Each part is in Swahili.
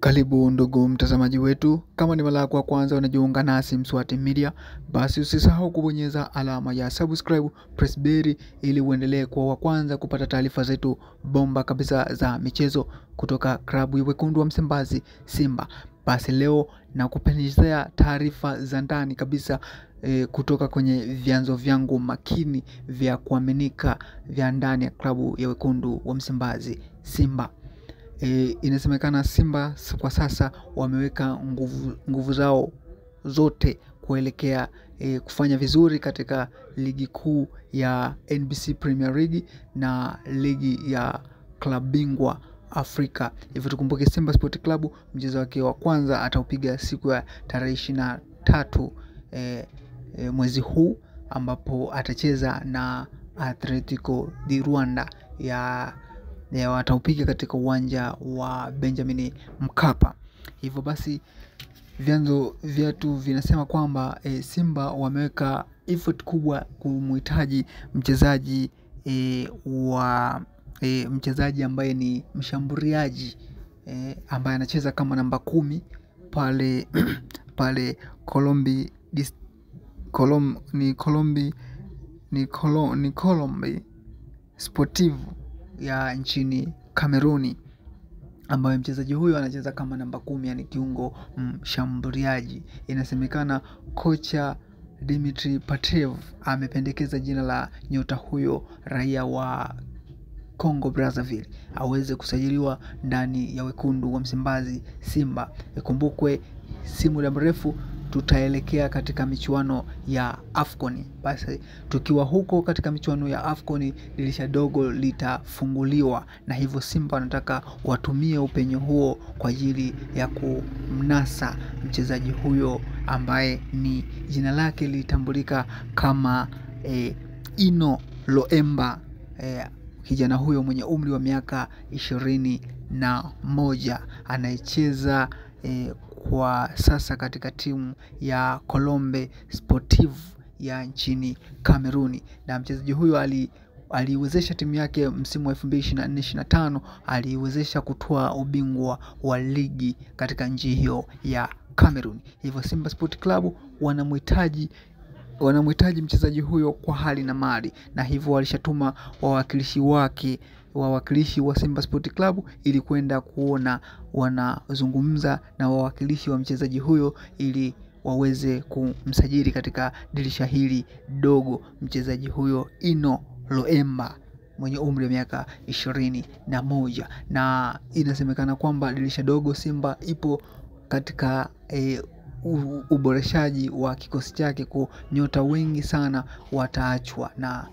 Karibu ndugu mtazamaji wetu, kama ni mara yako ya kwanza unajiunga nasi Mswati Media, basi usisahau kubonyeza alama ya subscribe, press bell ili uendelee kuwa wa kwanza kupata taarifa zetu bomba kabisa za michezo kutoka klabu ya Wekundu wa Msimbazi Simba. Basi leo na kupendezea taarifa za ndani kabisa kutoka kwenye vyanzo vyangu makini vya kuaminika vya ndani ya klabu ya Wekundu wa Msimbazi Simba. Inasemekana Simba kwa sasa wameweka nguvu zao zote kuelekea kufanya vizuri katika ligi kuu ya NBC Premier League na ligi ya klabu bingwa Afrika. Hivyo tukumbuke Simba Sport Club mchezo wake wa kwanza ataupiga siku ya tarehe 23 mwezi huu, ambapo atacheza na Atletico di Rwanda ya wataupiga katika uwanja wa Benjamin Mkapa. Hivyo basi vyanzo vyetu vinasema kwamba Simba wameweka effort kubwa kumhitaji mchezaji mchezaji ambaye ni mshambuliaji ambaye anacheza kama namba 10 pale Colombe Sportive ya nchini Kameruni, ambaye mchezaji huyo anacheza kama namba 10, yani kiungo mshambuliaji. Inasemekana kocha Dimitri Patev amependekeza jina la nyota huyo raia wa Congo Brazzaville aweze kusajiliwa ndani ya Wekundu wa Msimbazi Simba. Ikumbukwe si muda mrefu tutaelekea katika michuano ya AFCON. Basi tukiwa huko katika michuano ya AFCON, dirisha dogo litafunguliwa, na hivyo Simba wanataka watumie upenyo huo kwa ajili ya kumnasa mchezaji huyo ambaye ni jina lake litambulika kama Ino Loemba. Kijana huyo mwenye umri wa miaka 21 anayecheza kwa sasa katika timu ya Colombe Sportive ya nchini Kameruni, na mchezaji huyo aliwezesha timu yake msimu wa 2024-2025 aliwezesha kutoa ubingwa wa ligi katika nchi hiyo ya Kameruni. Hivyo Simba Sport Club wanamhitaji mchezaji huyo kwa hali na mali, na hivyo walishatuma wawakilishi wa Simba Sport Club ili kwenda kuona wanazungumza na wawakilishi wa mchezaji huyo ili waweze kumsajili katika dirisha hili dogo mchezaji huyo Ino Loemba mwenye umri wa miaka 21. Na inasemekana kwamba dirisha dogo Simba ipo katika uboreshaji wa kikosi chake, kwa nyota wengi sana wataachwa, na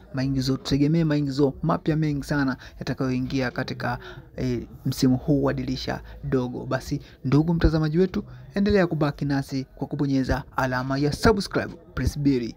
tutegemee maingizo mapya mengi sana yatakayoingia katika msimu huu wa dirisha dogo. Basi ndugu mtazamaji wetu, endelea kubaki nasi kwa kubonyeza alama ya subscribe, press bell